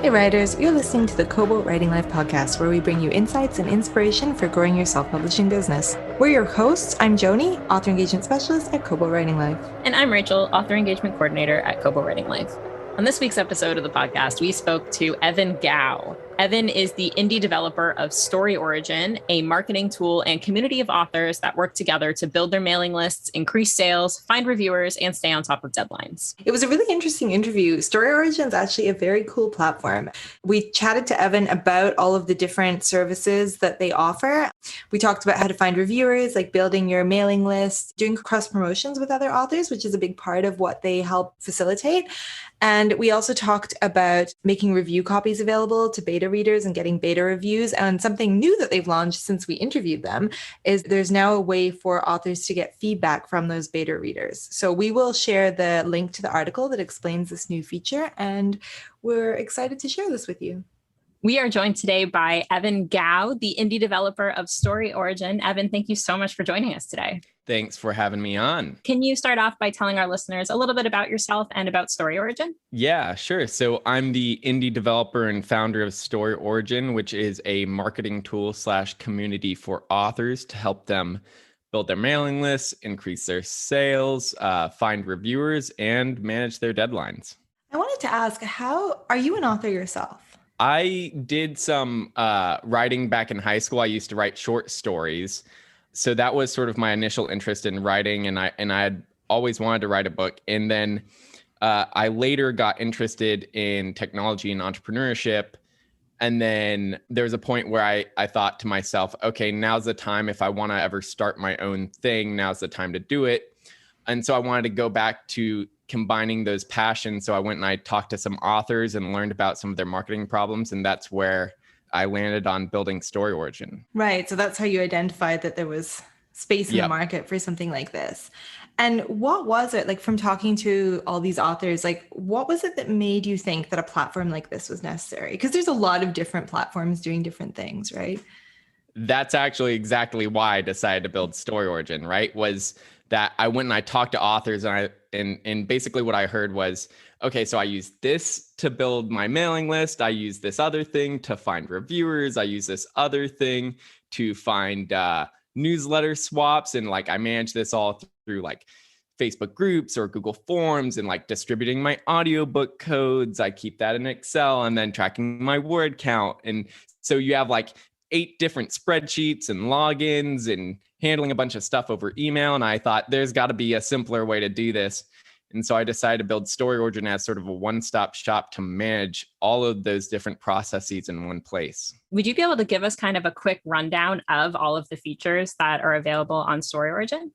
Hey writers, you're listening to the Kobo Writing Life podcast, where we bring you insights and inspiration for growing your self-publishing business. We're your hosts. I'm Joni, author engagement specialist at Kobo Writing Life. And I'm Rachel, author engagement coordinator at Kobo Writing Life. On this week's episode of the podcast, we spoke to Evan Gow. Evan is the indie developer of StoryOrigin, a marketing tool and community of authors that work together to build their mailing lists, increase sales, find reviewers, and stay on top of deadlines. It was a really interesting interview. StoryOrigin is actually a very cool platform. We chatted to Evan about all of the different services that they offer. We talked about how to find reviewers, like building your mailing list, doing cross promotions with other authors, which is a big part of what they help facilitate. And we also talked about making review copies available to beta readers and getting beta reviews. And something new that they've launched since we interviewed them is there's now a way for authors to get feedback from those beta readers. So we will share the link to the article that explains this new feature, and we're excited to share this with you. We are joined today by Evan Gow, the indie developer of StoryOrigin. Evan, thank you so much for joining us today. Thanks for having me on. Can you start off by telling our listeners a little bit about yourself and about StoryOrigin? Yeah, sure. So I'm the indie developer and founder of StoryOrigin, which is a marketing tool / community for authors to help them build their mailing lists, increase their sales, find reviewers, and manage their deadlines. I wanted to ask, how are you an author yourself? I did some writing back in high school. I used to write short stories. So that was sort of my initial interest in writing, and I had always wanted to write a book. And then I later got interested in technology and entrepreneurship. And then there was a point where I thought to myself, okay, now's the time. If I want to ever start my own thing, now's the time to do it. And so I wanted to go back to combining those passions. So I went and I talked to some authors and learned about some of their marketing problems. And that's where I landed on building StoryOrigin. Right. So that's how you identified that there was space in the market for something like this. And what was it, like, from talking to all these authors, like, what was it that made you think that a platform like this was necessary? Because there's a lot of different platforms doing different things, right? That's actually exactly why I decided to build StoryOrigin, right? Was that I went and I talked to authors, and basically what I heard was, okay, so I use this to build my mailing list. I use this other thing to find reviewers. I use this other thing to find newsletter swaps. And like, I manage this all through like Facebook groups or Google Forms, and like distributing my audiobook codes. I keep that in Excel, and then tracking my word count. And so you have like 8 different spreadsheets and logins and handling a bunch of stuff over email. And I thought there's got to be a simpler way to do this. And so I decided to build StoryOrigin as sort of a one-stop shop to manage all of those different processes in one place. Would you be able to give us kind of a quick rundown of all of the features that are available on StoryOrigin?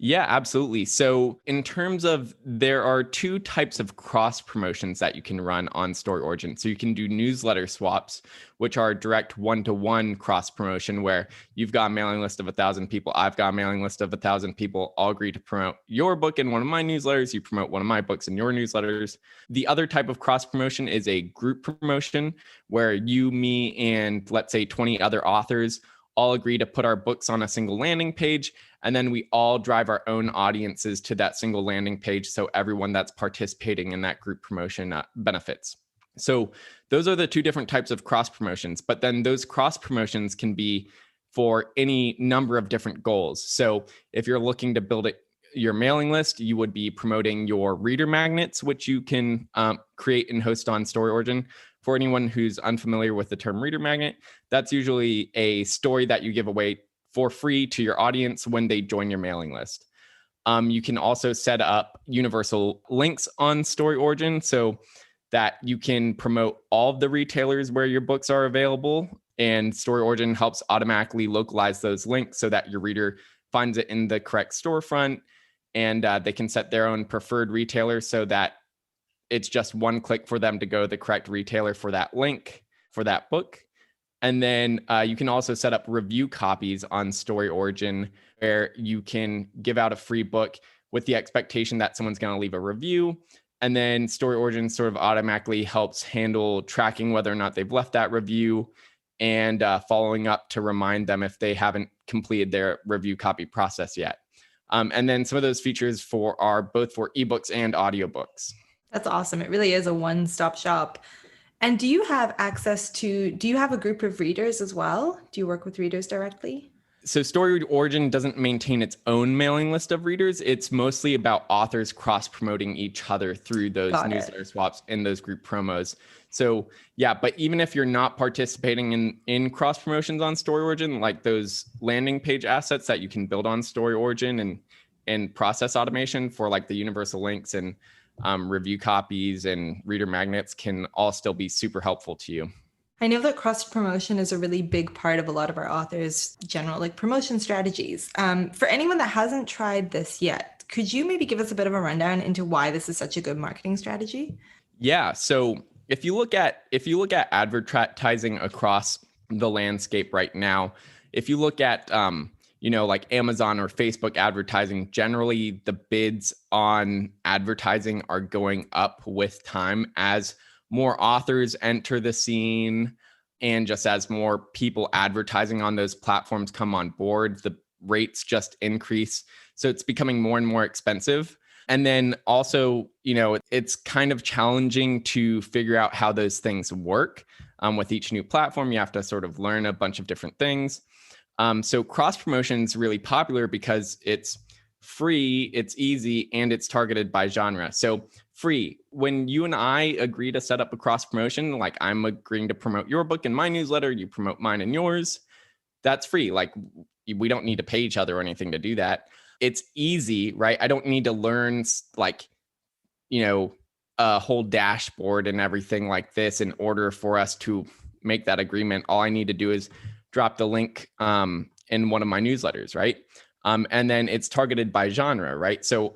Yeah, absolutely. So in terms of, there are 2 types of cross promotions that you can run on StoryOrigin. So you can do newsletter swaps, which are direct one-to-one cross promotion, where you've got a mailing list of 1,000 people. I've got a mailing list of 1,000 people. All agree to promote your book in one of my newsletters. You promote one of my books in your newsletters. The other type of cross promotion is a group promotion, where you, me, and let's say 20 other authors all agree to put our books on a single landing page. And then we all drive our own audiences to that single landing page, so everyone that's participating in that group promotion benefits. So those are the 2 different types of cross promotions. But then those cross promotions can be for any number of different goals. So if you're looking to build your mailing list, you would be promoting your reader magnets, which you can create and host on StoryOrigin. For anyone who's unfamiliar with the term reader magnet, that's usually a story that you give away for free to your audience when they join your mailing list. You can also set up universal links on StoryOrigin so that you can promote all of the retailers where your books are available. And StoryOrigin helps automatically localize those links so that your reader finds it in the correct storefront. And they can set their own preferred retailer so that it's just one click for them to go to the correct retailer for that link for that book. And then you can also set up review copies on StoryOrigin, where you can give out a free book with the expectation that someone's going to leave a review. And then StoryOrigin sort of automatically helps handle tracking whether or not they've left that review, and following up to remind them if they haven't completed their review copy process yet. And then some of those features are both for ebooks and audiobooks. That's awesome. It really is a one-stop shop. And do you have do you have a group of readers as well? Do you work with readers directly? So StoryOrigin doesn't maintain its own mailing list of readers. It's mostly about authors cross-promoting each other through those newsletter swaps and those group promos. So yeah, but even if you're not participating in cross-promotions on StoryOrigin, like those landing page assets that you can build on StoryOrigin and process automation for like the universal links and review copies and reader magnets can all still be super helpful to you. I know that cross promotion is a really big part of a lot of our authors' general like promotion strategies. For anyone that hasn't tried this yet, could you maybe give us a bit of a rundown into why this is such a good marketing strategy? Yeah. So if you look at advertising across the landscape right now, if you look at like Amazon or Facebook advertising, generally the bids on advertising are going up with time as more authors enter the scene, and just as more people advertising on those platforms come on board, the rates just increase. So it's becoming more and more expensive. And then also, it's kind of challenging to figure out how those things work. With each new platform, you have to sort of learn a bunch of different things. So cross promotion is really popular because it's free, it's easy, and it's targeted by genre. So free, when you and I agree to set up a cross promotion, like I'm agreeing to promote your book in my newsletter, you promote mine and yours, that's free. Like we don't need to pay each other or anything to do that. It's easy, right? I don't need to learn a whole dashboard and everything like this in order for us to make that agreement. All I need to do is drop the link in one of my newsletters, right? And then it's targeted by genre, right? So,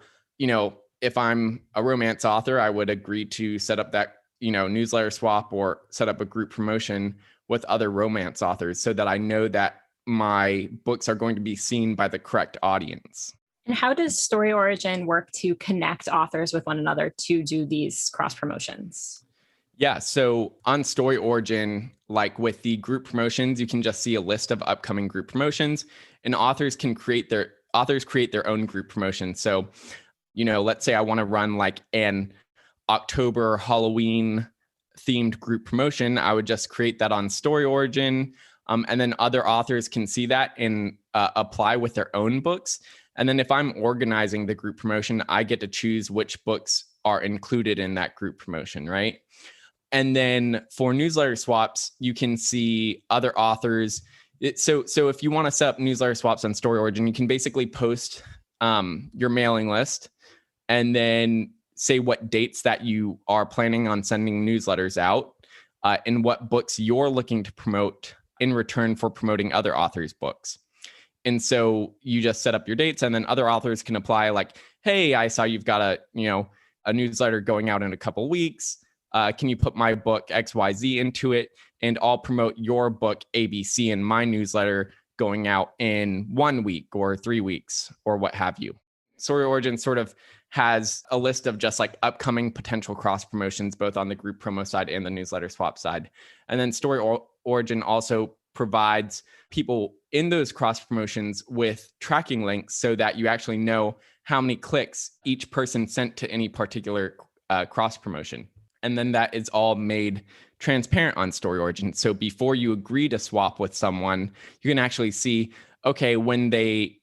if I'm a romance author, I would agree to set up that, newsletter swap or set up a group promotion with other romance authors so that I know that my books are going to be seen by the correct audience. And how does StoryOrigin work to connect authors with one another to do these cross promotions? Yeah, so on StoryOrigin, like with the group promotions, you can just see a list of upcoming group promotions, and authors create their own group promotion. So, let's say I want to run like an October Halloween themed group promotion. I would just create that on StoryOrigin, and then other authors can see that and apply with their own books. And then if I'm organizing the group promotion, I get to choose which books are included in that group promotion, right? And then for newsletter swaps, you can see other authors. So if you want to set up newsletter swaps on StoryOrigin, you can basically post your mailing list and then say what dates that you are planning on sending newsletters out and what books you're looking to promote in return for promoting other authors' books. And so you just set up your dates, and then other authors can apply like, hey, I saw you've got a newsletter going out in a couple weeks. Can you put my book XYZ into it? And I'll promote your book ABC in my newsletter going out in 1 week or 3 weeks or what have you. StoryOrigin sort of has a list of just like upcoming potential cross promotions, both on the group promo side and the newsletter swap side. And then StoryOrigin also provides people in those cross promotions with tracking links so that you actually know how many clicks each person sent to any particular cross promotion. And then that is all made transparent on StoryOrigin. So before you agree to swap with someone, you can actually see, okay, when they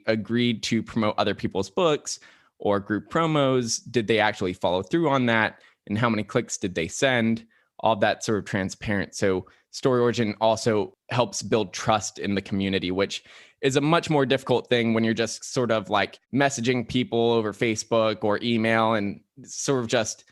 agreed to promote other people's books or group promos, did they actually follow through on that? And how many clicks did they send? All that sort of transparent. So StoryOrigin also helps build trust in the community, which is a much more difficult thing when you're just sort of like messaging people over Facebook or email and sort of just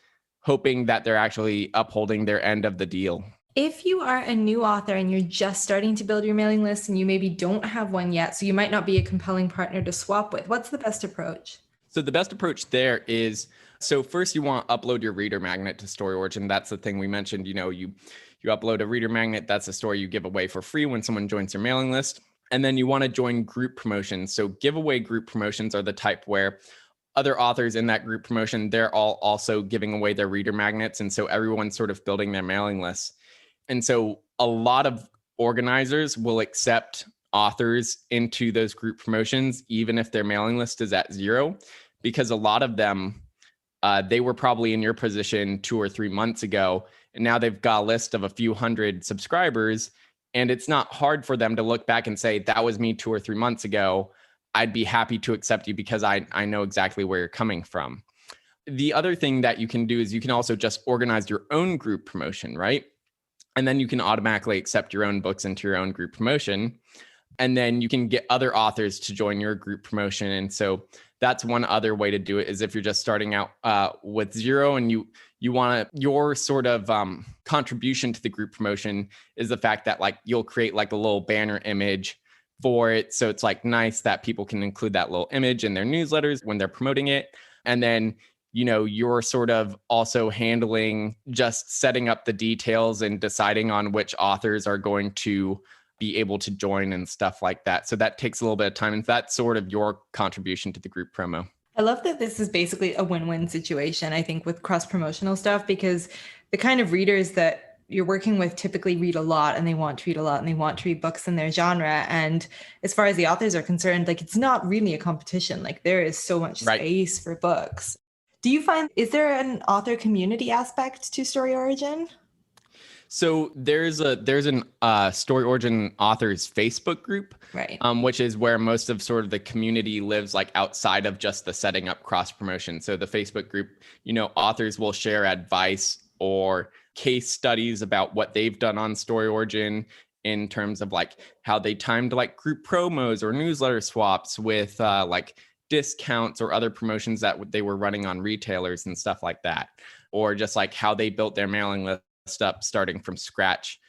hoping that they're actually upholding their end of the deal. If you are a new author and you're just starting to build your mailing list and you maybe don't have one yet, so you might not be a compelling partner to swap with, what's the best approach? So the best approach there is, so first you want to upload your reader magnet to StoryOrigin. That's the thing we mentioned, you upload a reader magnet. That's a story you give away for free when someone joins your mailing list. And then you want to join group promotions. So giveaway group promotions are the type where other authors in that group promotion, they're all also giving away their reader magnets. And so everyone's sort of building their mailing lists. And so a lot of organizers will accept authors into those group promotions, even if their mailing list is at 0, because a lot of them they were probably in your position 2 or 3 months ago, and now they've got a list of a few hundred subscribers, and it's not hard for them to look back and say, that was me 2 or 3 months ago. I'd be happy to accept you because I know exactly where you're coming from. The other thing that you can do is you can also just organize your own group promotion, right? And then you can automatically accept your own books into your own group promotion. And then you can get other authors to join your group promotion. And so that's one other way to do it, is if you're just starting out with zero and you want your sort of contribution to the group promotion is the fact that like you'll create like a little banner image for it. So it's like nice that people can include that little image in their newsletters when they're promoting it. And then you're sort of also handling just setting up the details and deciding on which authors are going to be able to join and stuff like that. So that takes a little bit of time. And that's sort of your contribution to the group promo. I love that this is basically a win-win situation, I think, with cross-promotional stuff, because the kind of readers that you're working with typically read a lot and they want to read a lot and they want to read books in their genre. And as far as the authors are concerned, like it's not really a competition. Like there is so much space for books. Do you find, is there an author community aspect to StoryOrigin? So there's an StoryOrigin authors Facebook group, right? Which is where most of sort of the community lives, like outside of just the setting up cross promotion. So the Facebook group, authors will share advice or case studies about what they've done on StoryOrigin in terms of like how they timed like group promos or newsletter swaps with like discounts or other promotions that they were running on retailers and stuff like that, or just like how they built their mailing list up starting from scratch.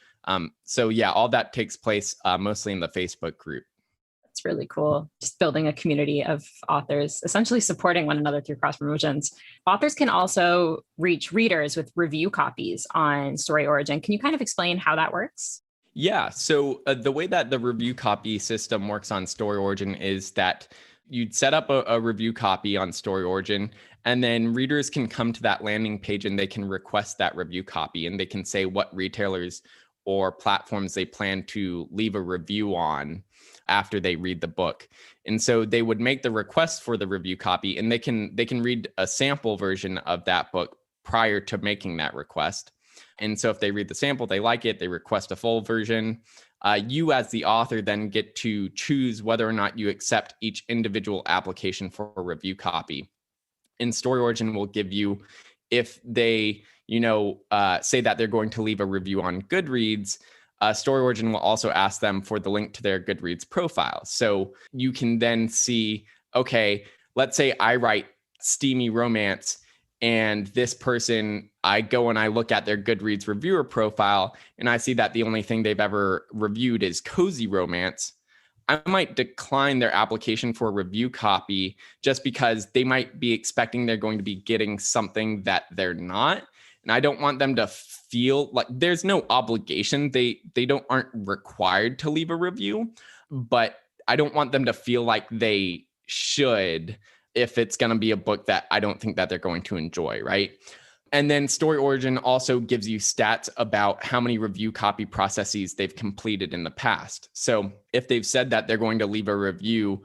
So yeah, all that takes place mostly in the Facebook group. That's really cool. Just building a community of authors, essentially supporting one another through cross promotions. Authors can also reach readers with review copies on StoryOrigin. Can you kind of explain how that works? Yeah. So the way that the review copy system works on StoryOrigin is that you'd set up a review copy on StoryOrigin, and then readers can come to that landing page and they can request that review copy, and they can say what retailers or platforms they plan to leave a review on after they read the book. And so they would make the request for the review copy, and they can read a sample version of that book prior to making that request. And so if they read the sample, they like it, they request a full version. You as the author then get to choose whether or not you accept each individual application for a review copy. And StoryOrigin will give you, if they, say that they're going to leave a review on Goodreads, StoryOrigin will also ask them for the link to their Goodreads profile. So you can then see, okay, let's say I write steamy romance, and this person, I go and I look at their Goodreads reviewer profile, and I see that the only thing they've ever reviewed is cozy romance. I might decline their application for a review copy just because they might be expecting they're going to be getting something that they're not. And I don't want them to feel like there's no obligation. They aren't required to leave a review, but I don't want them to feel like they should if it's going to be a book that I don't think that they're going to enjoy, right? And then StoryOrigin also gives you stats about how many review copy processes they've completed in the past. So if they've said that they're going to leave a review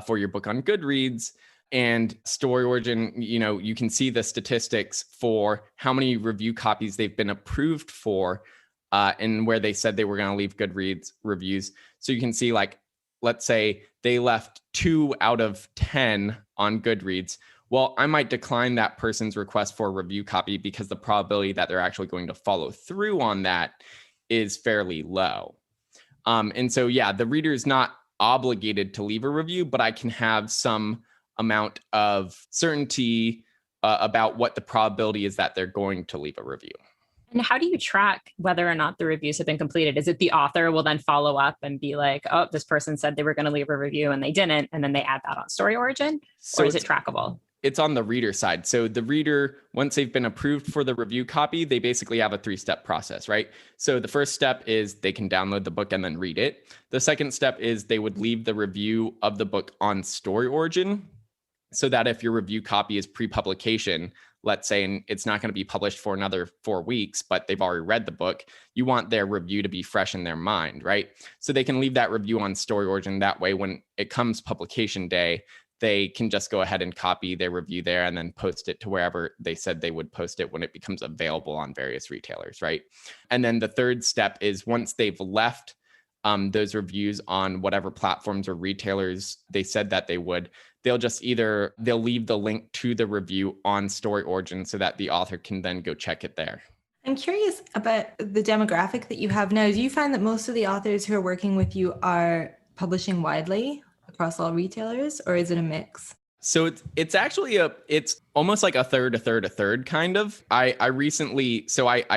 for your book on Goodreads, and StoryOrigin, you can see the statistics for how many review copies they've been approved for and where they said they were going to leave Goodreads reviews. So you can see, like, let's say they left 2 out of 10 on Goodreads. Well, I might decline that person's request for a review copy because the probability that they're actually going to follow through on that is fairly low. And so, yeah, the reader is not obligated to leave a review, but I can have some amount of certainty about what the probability is that they're going to leave a review. And how do you track whether or not the reviews have been completed? Is it the author will then follow up and be like, oh, this person said they were going to leave a review and they didn't, and then they add that on StoryOrigin? Or is it trackable? It's on the reader side. So the reader, once they've been approved for the review copy, they basically have a 3-step process, right? So the first step is they can download the book and then read it. The second step is they would leave the review of the book on StoryOrigin, so that if your review copy is pre-publication, let's say, and it's not going to be published for another 4 weeks, but they've already read the book, you want their review to be fresh in their mind, right? So they can leave that review on StoryOrigin. That way, when it comes publication day, they can just go ahead and copy their review there and then post it to wherever they said they would post it when it becomes available on various retailers, right? And then the third step is once they've left those reviews on whatever platforms or retailers they said that they would, they'll leave the link to the review on StoryOrigin so that the author can then go check it there. I'm curious about the demographic that you have now. Do you find that most of the authors who are working with you are publishing widely across all retailers, or is it a mix? So it's actually it's almost like a third kind of. I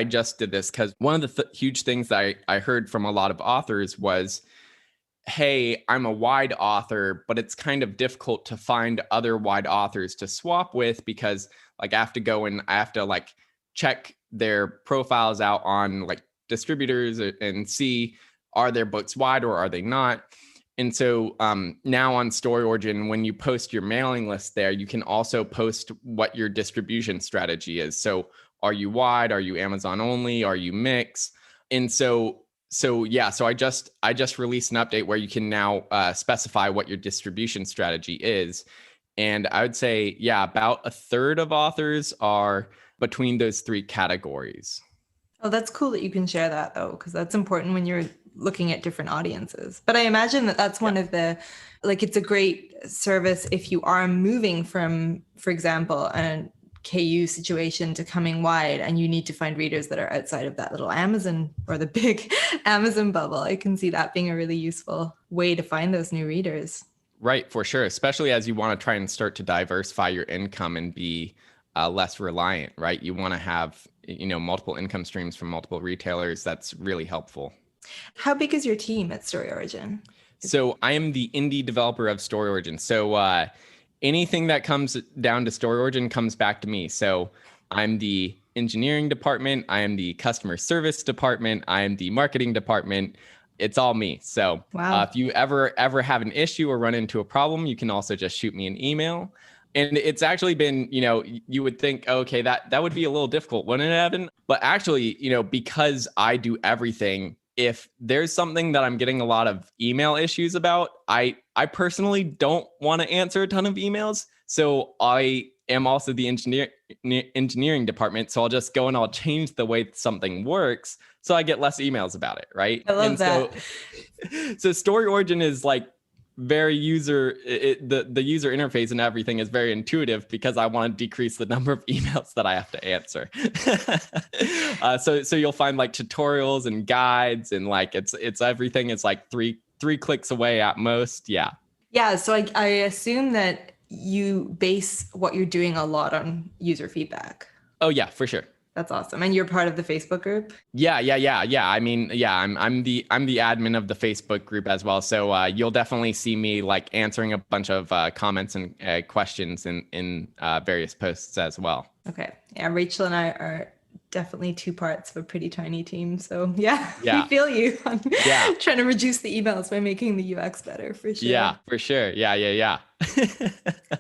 just did this because one of the huge things that I heard from a lot of authors was, hey, I'm a wide author, but it's kind of difficult to find other wide authors to swap with because like I have to like check their profiles out on like distributors and see, are their books wide or are they not? And so now on StoryOrigin, when you post your mailing list there, you can also post what your distribution strategy is. So are you wide? Are you Amazon only? Are you mix? And so I just released an update where you can now specify what your distribution strategy is. And I would say, yeah, about a third of authors are between those three categories. Oh, that's cool that you can share that though, because that's important when you're looking at different audiences. But I imagine that that's one of the, like, it's a great service if you are moving from, for example, a KU situation to coming wide and you need to find readers that are outside of that little Amazon or the big Amazon bubble. I can see that being a really useful way to find those new readers. Right, for sure, especially as you want to try and start to diversify your income and be less reliant, right? You want to have, multiple income streams from multiple retailers. That's really helpful. How big is your team at StoryOrigin? So I am the indie developer of StoryOrigin. So anything that comes down to StoryOrigin comes back to me. So I'm the engineering department. I am the customer service department. I am the marketing department. It's all me. So wow. If you ever have an issue or run into a problem, you can also just shoot me an email. And it's actually been, you would think, okay, that would be a little difficult, wouldn't it, Evan? But actually, because I do everything, if there's something that I'm getting a lot of email issues about, I personally don't want to answer a ton of emails. So I am also the engineering department. So I'll just go and I'll change the way something works so I get less emails about it, right? I love that. So StoryOrigin is like very the user interface and everything is very intuitive because I want to decrease the number of emails that I have to answer. So you'll find like tutorials and guides and like it's everything is like three clicks away at most. Yeah. Yeah. So I assume that you base what you're doing a lot on user feedback. Oh yeah, for sure. That's awesome. And you're part of the Facebook group? Yeah. I mean, yeah, I'm the admin of the Facebook group as well. So you'll definitely see me like answering a bunch of comments and questions in various posts as well. Okay. Yeah, Rachel and I are definitely two parts of a pretty tiny team. So yeah. We feel you on trying to reduce the emails by making the UX better for sure. Yeah, for sure. Yeah.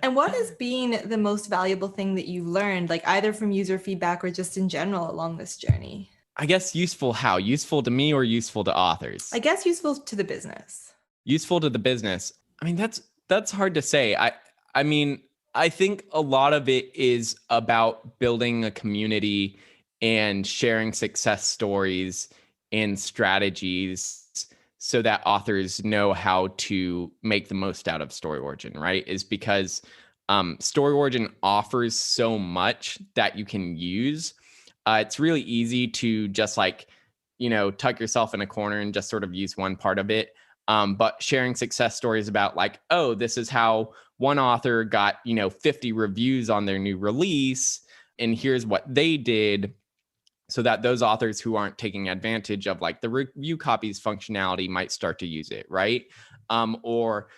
And what has been the most valuable thing that you've learned, like either from user feedback or just in general along this journey? I guess useful how? Useful to me or useful to authors? I guess useful to the business. Useful to the business. I mean, that's hard to say. I mean, I think a lot of it is about building a community and sharing success stories and strategies so that authors know how to make the most out of StoryOrigin, right? Is because StoryOrigin offers so much that you can use. It's really easy to just like, tuck yourself in a corner and just sort of use one part of it. But sharing success stories about like, oh, this is how one author got, 50 reviews on their new release, and here's what they did, so that those authors who aren't taking advantage of like the review copies functionality might start to use it, right? Or,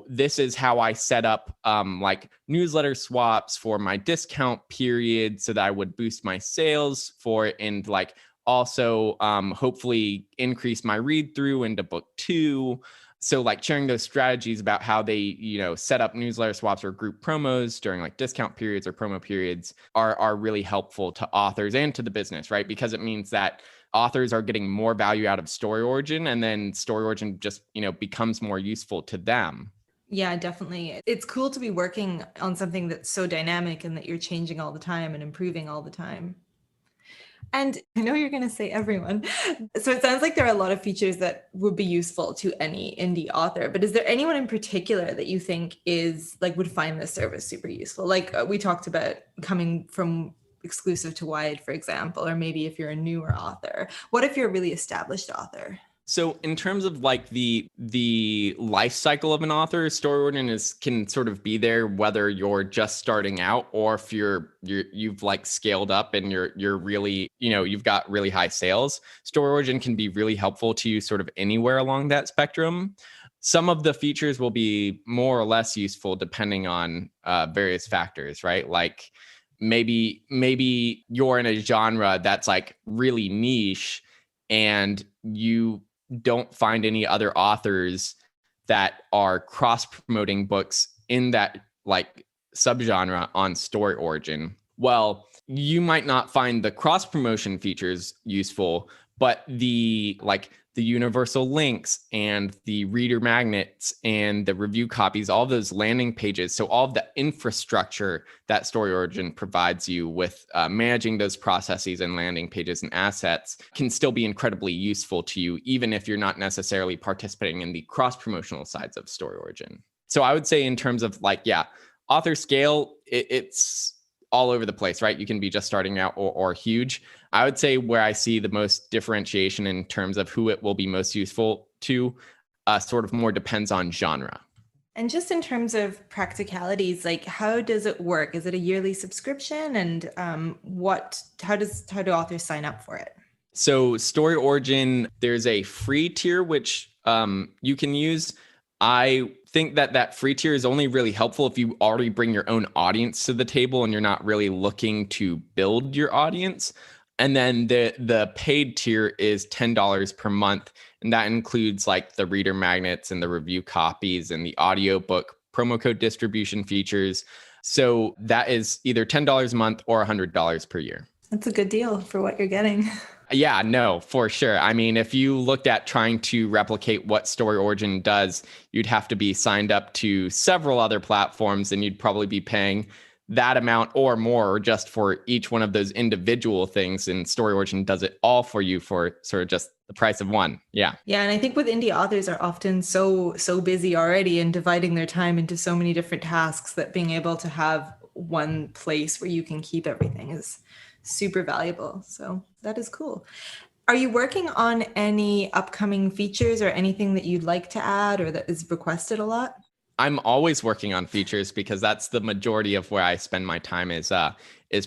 this is how I set up like newsletter swaps for my discount period so that I would boost my sales for it and like also hopefully increase my read through into book 2. So like sharing those strategies about how they, set up newsletter swaps or group promos during like discount periods or promo periods are really helpful to authors and to the business, right? Because it means that authors are getting more value out of StoryOrigin, and then StoryOrigin just, becomes more useful to them. Yeah, definitely. It's cool to be working on something that's so dynamic and that you're changing all the time and improving all the time. And I know you're going to say everyone. So it sounds like there are a lot of features that would be useful to any indie author, but is there anyone in particular that you think is like would find this service super useful? Like we talked about coming from exclusive to wide, for example, or maybe if you're a newer author. What if you're a really established author? So in terms of like the life cycle of an author, StoryOrigin can sort of be there whether you're just starting out or if you've like scaled up and you're really, you've got really high sales. StoryOrigin can be really helpful to you sort of anywhere along that spectrum. Some of the features will be more or less useful depending on various factors, right? Like maybe you're in a genre that's like really niche and you don't find any other authors that are cross-promoting books in that like subgenre on StoryOrigin. Well, you might not find the cross-promotion features useful, but the universal links and the reader magnets and the review copies, all those landing pages. So all of the infrastructure that StoryOrigin provides you with managing those processes and landing pages and assets can still be incredibly useful to you, even if you're not necessarily participating in the cross-promotional sides of StoryOrigin. So I would say in terms of author scale, it's all over the place, right? You can be just starting out or huge. I would say where I see the most differentiation in terms of who it will be most useful to sort of more depends on genre. And just in terms of practicalities, like how does it work? Is it a yearly subscription? And how do authors sign up for it? So StoryOrigin, there's a free tier, which you can use. I think that free tier is only really helpful if you already bring your own audience to the table and you're not really looking to build your audience. And then the paid tier is $10 per month. And that includes like the reader magnets and the review copies and the audiobook promo code distribution features. So that is either $10 a month or $100 per year. That's a good deal for what you're getting. Yeah, no, for sure. I mean, if you looked at trying to replicate what StoryOrigin does, you'd have to be signed up to several other platforms and you'd probably be paying that amount or more just for each one of those individual things. And StoryOrigin does it all for you for sort of just the price of one. Yeah. Yeah. And I think with indie authors are often so busy already and dividing their time into so many different tasks that being able to have one place where you can keep everything is super valuable. So that is cool. Are you working on any upcoming features or anything that you'd like to add or that is requested a lot? I'm always working on features because that's the majority of where I spend my time is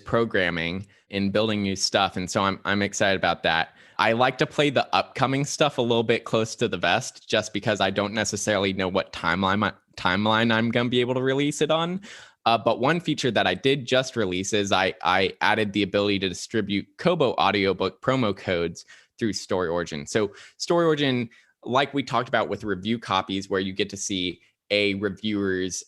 programming and building new stuff. And so I'm excited about that. I like to play the upcoming stuff a little bit close to the vest just because I don't necessarily know what timeline I'm going to be able to release it on. But one feature that I did just release is I added the ability to distribute Kobo audiobook promo codes through StoryOrigin. So StoryOrigin, like we talked about with review copies, where you get to see a reviewer's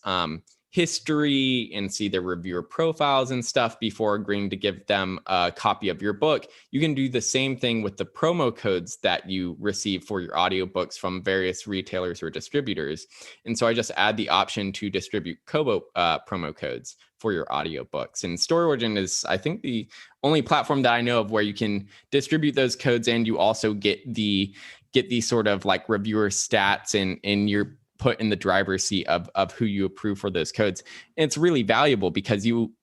history and see their reviewer profiles and stuff before agreeing to give them a copy of your book. You can do the same thing with the promo codes that you receive for your audiobooks from various retailers or distributors. And so I just add the option to distribute Kobo promo codes for your audiobooks. And StoryOrigin is, I think, the only platform that I know of where you can distribute those codes and you also get the sort of like reviewer stats in your put in the driver's seat of who you approve for those codes. And it's really valuable because you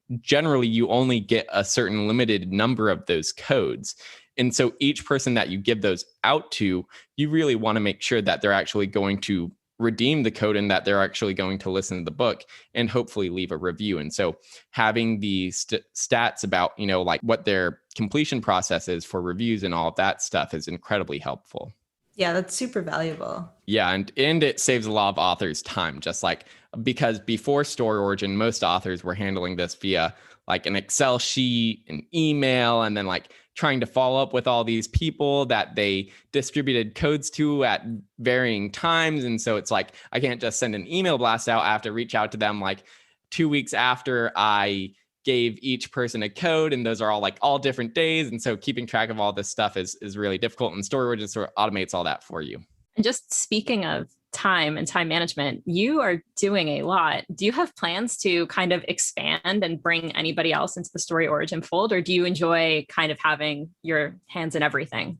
only get a certain limited number of those codes. And so each person that you give those out to, you really want to make sure that they're actually going to redeem the code and that they're actually going to listen to the book and hopefully leave a review. And so having the stats about, like what their completion process is for reviews and all of that stuff is incredibly helpful. Yeah, that's super valuable. Yeah, and it saves a lot of authors time, just like because before StoryOrigin, most authors were handling this via like an Excel sheet, an email, and then like trying to follow up with all these people that they distributed codes to at varying times. And so it's like, I can't just send an email blast out. I have to reach out to them like 2 weeks after I gave each person a code, and those are all like all different days. And so keeping track of all this stuff is really difficult. And StoryOrigin sort of automates all that for you. And just speaking of time and time management, you are doing a lot. Do you have plans to kind of expand and bring anybody else into the Story Origin fold, or do you enjoy kind of having your hands in everything?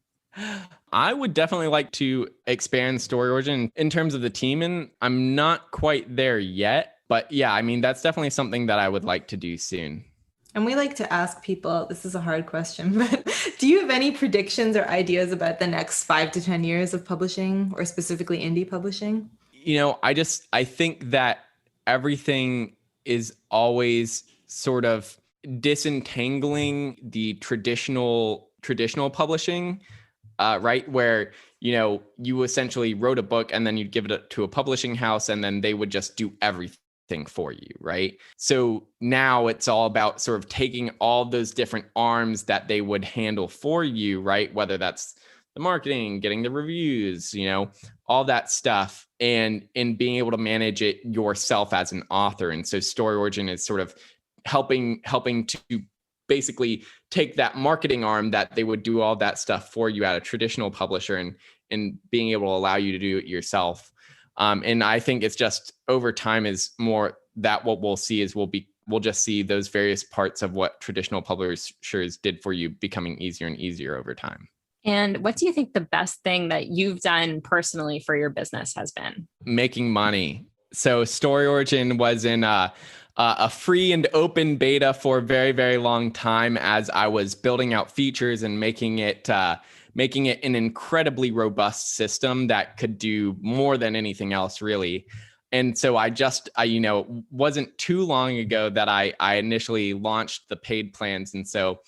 I would definitely like to expand Story Origin in terms of the team, and I'm not quite there yet. But yeah, I mean, that's definitely something that I would like to do soon. And we like to ask people, this is a hard question, but do you have any predictions or ideas about the next 5 to 10 years of publishing, or specifically indie publishing? I think that everything is always sort of disentangling the traditional publishing, right? Where, you essentially wrote a book and then you'd give it to a publishing house and then they would just do everything for you, right? So now it's all about sort of taking all those different arms that they would handle for you, right? Whether that's the marketing, getting the reviews, all that stuff, and being able to manage it yourself as an author. And so Story Origin is sort of helping to basically take that marketing arm that they would do all that stuff for you at a traditional publisher, and being able to allow you to do it yourself. And I think it's just over time is more that what we'll see is we'll just see those various parts of what traditional publishers did for you becoming easier and easier over time. And what do you think the best thing that you've done personally for your business has been? Making money. So Story Origin was in a free and open beta for a very, very long time as I was building out features and making it an incredibly robust system that could do more than anything else, really. And so wasn't too long ago that I initially launched the paid plans. And so,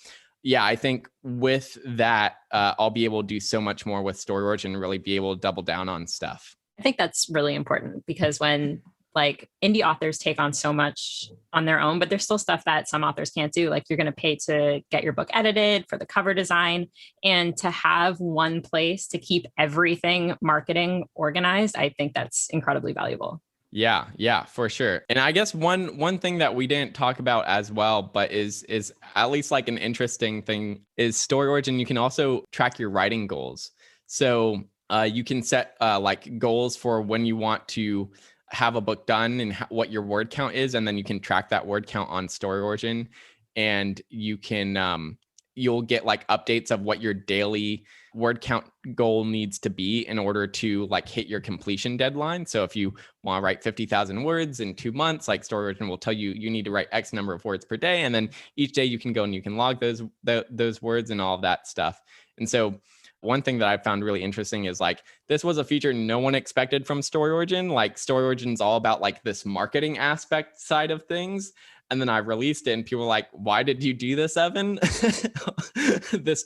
yeah, I think with that, I'll be able to do so much more with Story Origin and really be able to double down on stuff. I think that's really important, because when indie authors take on so much on their own, but there's still stuff that some authors can't do. Like, you're going to pay to get your book edited, for the cover design, and to have one place to keep everything marketing organized. I think that's incredibly valuable. Yeah, for sure. And I guess one thing that we didn't talk about as well, but is at least like an interesting thing, is Story Origin. You can also track your writing goals. So you can set like goals for when you want to have a book done and what your word count is, and then you can track that word count on Story Origin, and you can you'll get like updates of what your daily word count goal needs to be in order to like hit your completion deadline. So if you want to write 50,000 words in 2 months, like Story Origin will tell you you need to write X number of words per day, and then each day you can go and you can log those words and all of that stuff. And so one thing that I found really interesting is like, this was a feature no one expected from Story Origin. Like, Story Origin's all about like this marketing aspect side of things. And then I released it and people were like, why did you do this, Evan? This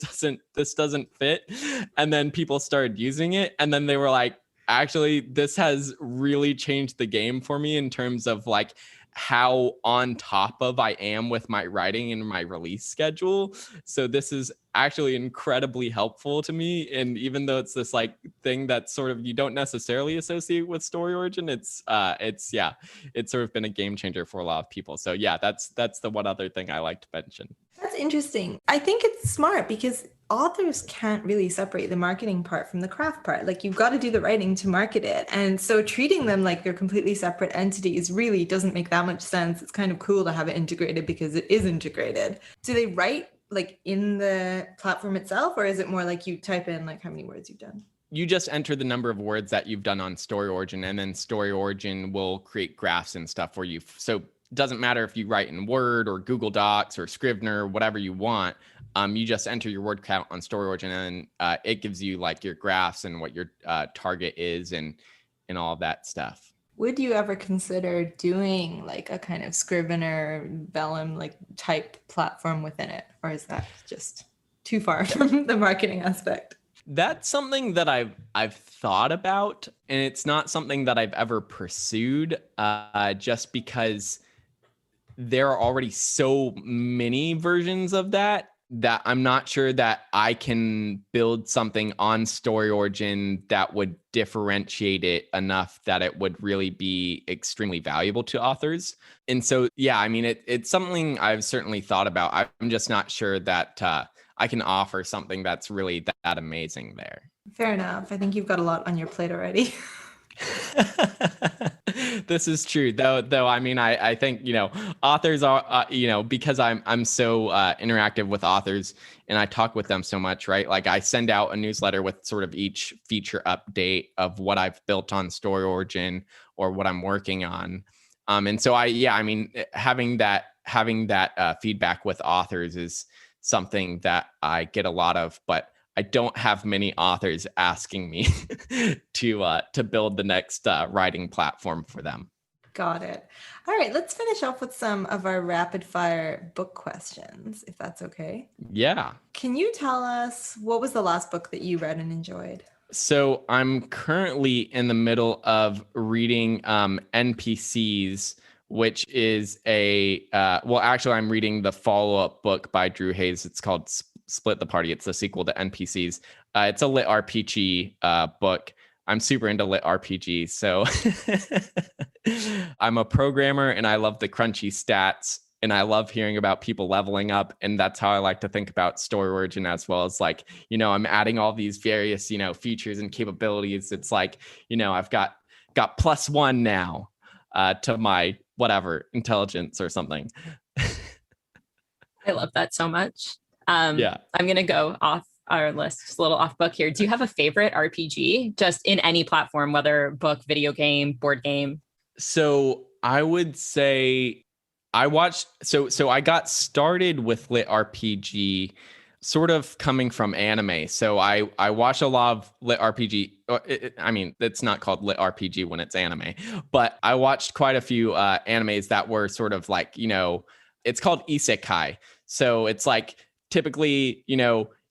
doesn't fit. And then people started using it. And then they were like, actually, this has really changed the game for me in terms of like how on top of I am with my writing and my release schedule. So this is actually incredibly helpful to me. And even though it's this like thing that sort of you don't necessarily associate with Story Origin, it's sort of been a game changer for a lot of people. So yeah, that's the one other thing I like to mention. That's interesting. I think it's smart because authors can't really separate the marketing part from the craft part. Like, you've got to do the writing to market it. And so treating them like they're completely separate entities really doesn't make that much sense. It's kind of cool to have it integrated because it is integrated. Do they write like in the platform itself, or is it more like you type in like how many words you've done? You just enter the number of words that you've done on Story Origin, and then Story Origin will create graphs and stuff for you. So it doesn't matter if you write in Word or Google Docs or Scrivener, whatever you want. You just enter your word count on Story Origin, and it gives you like your graphs and what your target is and all of that stuff. Would you ever consider doing like a kind of Scrivener, Vellum like type platform within it? Or is that just too far from the marketing aspect? That's something that I've thought about, and it's not something that I've ever pursued, just because there are already so many versions of that I'm not sure that I can build something on Story Origin that would differentiate it enough that it would really be extremely valuable to authors. And so, yeah, I mean, it's something I've certainly thought about. I'm just not sure that I can offer something that's really that amazing there. Fair enough. I think you've got a lot on your plate already. This is true, though. I mean, I think, authors are, because I'm so interactive with authors and I talk with them so much, right? Like I send out a newsletter with sort of each feature update of what I've built on StoryOrigin or what I'm working on. And so having that feedback with authors is something that I get a lot of, but I don't have many authors asking me to build the next writing platform for them. Got it. All right, let's finish off with some of our rapid fire book questions, if that's okay. Yeah. Can you tell us what was the last book that you read and enjoyed? So I'm currently in the middle of reading NPCs, which is I'm reading the follow-up book by Drew Hayes. It's called Split the Party. It's a sequel to NPCs. It's a lit RPG book. I'm super into lit RPG. So I'm a programmer and I love the crunchy stats and I love hearing about people leveling up. And that's how I like to think about StoryOrigin as well as like, I'm adding all these various, features and capabilities. It's like, I've got +1 now to my whatever intelligence or something. I love that so much. Yeah. I'm going to go off our list, just a little off book here. Do you have a favorite RPG just in any platform, whether book, video game, board game? So I would say I got started with lit RPG sort of coming from anime. So I watch a lot of lit RPG. It's not called lit RPG when it's anime, but I watched quite a few animes that were sort of like, it's called isekai. So it's like typically,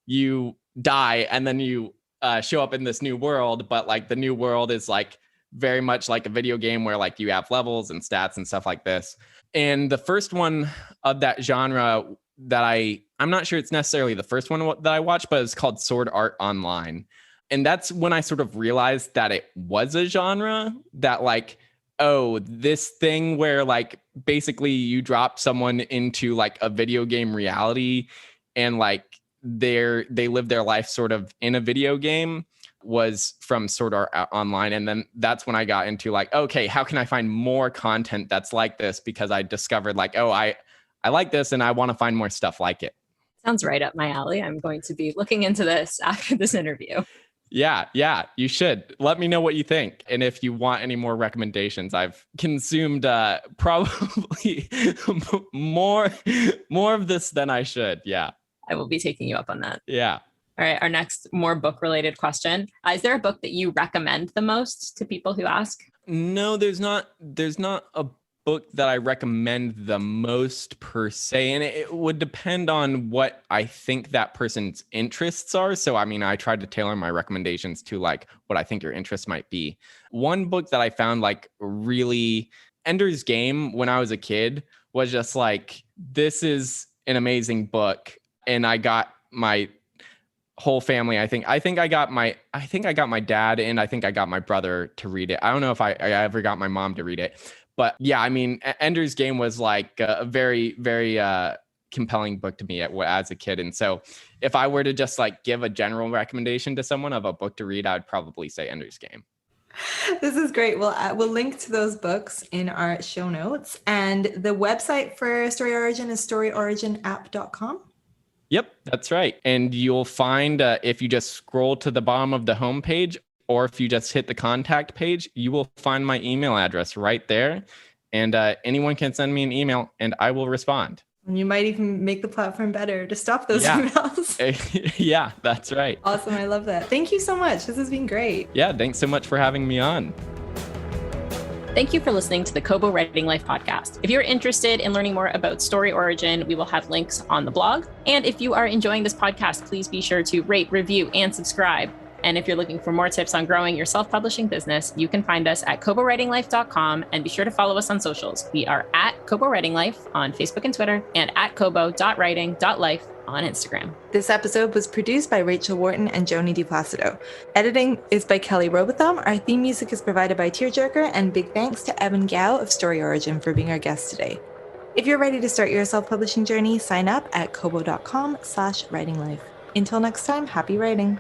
you die and then you show up in this new world, but like the new world is like very much like a video game where like you have levels and stats and stuff like this. And the first one of that genre that I'm not sure it's necessarily the first one that I watched, but it's called Sword Art Online. And that's when I sort of realized that it was a genre that like, oh, this thing where like basically you drop someone into like a video game reality and like they live their life sort of in a video game was from Sword Art Online. And then that's when I got into like, okay, how can I find more content that's like this? Because I discovered like, oh, I like this and I want to find more stuff like it. Sounds right up my alley. I'm going to be looking into this after this interview. Yeah, you should. Let me know what you think. And if you want any more recommendations, I've consumed probably more of this than I should. Yeah. I will be taking you up on that. Yeah. All right. Our next more book related question. Is there a book that you recommend the most to people who ask? No, there's not a book that I recommend the most per se. And it would depend on what I think that person's interests are. So, I tried to tailor my recommendations to like what I think your interests might be. One book that I found like really Ender's Game when I was a kid was just like, this is an amazing book. And I got my whole family. I think I got my dad and I think I got my brother to read it. I don't know if I ever got my mom to read it, but yeah, Ender's Game was like a very, very compelling book to me as a kid. And so if I were to just like give a general recommendation to someone of a book to read, I'd probably say Ender's Game. This is great. We'll link to those books in our show notes. And the website for StoryOrigin is StoryOriginApp.com. Yep, that's right. And you'll find if you just scroll to the bottom of the homepage, or if you just hit the contact page, you will find my email address right there. And anyone can send me an email and I will respond. And you might even make the platform better to stop those emails. Yeah, that's right. Awesome. I love that. Thank you so much. This has been great. Yeah, thanks so much for having me on. Thank you for listening to the Kobo Writing Life podcast. If you're interested in learning more about StoryOrigin, we will have links on the blog. And if you are enjoying this podcast, please be sure to rate, review, and subscribe. And if you're looking for more tips on growing your self-publishing business, you can find us at KoboWritingLife.com and be sure to follow us on socials. We are at Kobo Writing Life on Facebook and Twitter and at kobo.writing.life on Instagram. This episode was produced by Rachel Wharton and Joni DiPlacido. Editing is by Kelly Robotham. Our theme music is provided by Tearjerker, and big thanks to Evan Gow of StoryOrigin for being our guest today. If you're ready to start your self-publishing journey, sign up at kobo.com/writinglife. Until next time, happy writing.